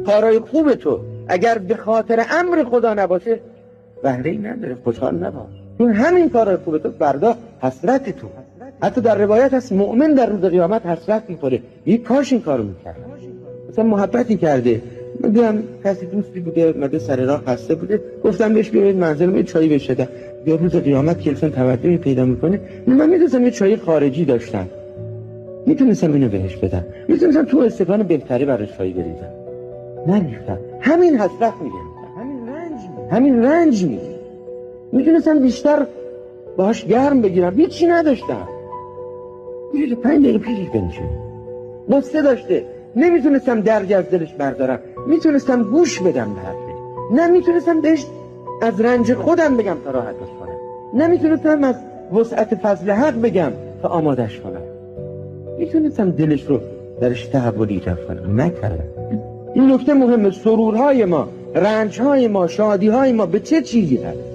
کارهای خوب تو اگر به خاطر امر خدا نباشه بهره‌ای نداره، خوشحال نباش. چون همین کارهای خوب تو فردا حسرت تو. حتی در روایت هست مؤمن در روز قیامت حسرت می‌خوره، یک کاش این کارو می‌کرد. مثلا محبتی کرده، من دیدم کسی دوستی بوده اومده سر راه خسته بوده، گفتم بهش بیاید منزلم یه چایی بهش بدم. یا روز قیامت که انسان توجهی پیدا می‌کنه، من می‌دونم یه چای خارجی داشتم، میتونستم اینو بهش بدم، میتونستم تو استکان بهتری براش چای بریزم، نریختم. همین حسرت میگه، همین رنج میگه. میتونستم بیشتر باهاش گرم بگیرم، هیچی نداشتم، میشه 5 دقیقه پیشش بنشینم. قصه داشته، نمیتونستم درج از دلش بردارم، میتونستم گوش بدم به حرفش، نمیتونستم بهش از رنج خودم بگم تا راحتش کنم، نمیتونستم از وسعت فضل حق بگم تا آمادش کنم، میتونستم دلش رو درش تحول ایجاد کنم، نکردم. این نکته مهمه. سرورهای ما، رنجهای ما، شادیهای ما به چه چیزی هست؟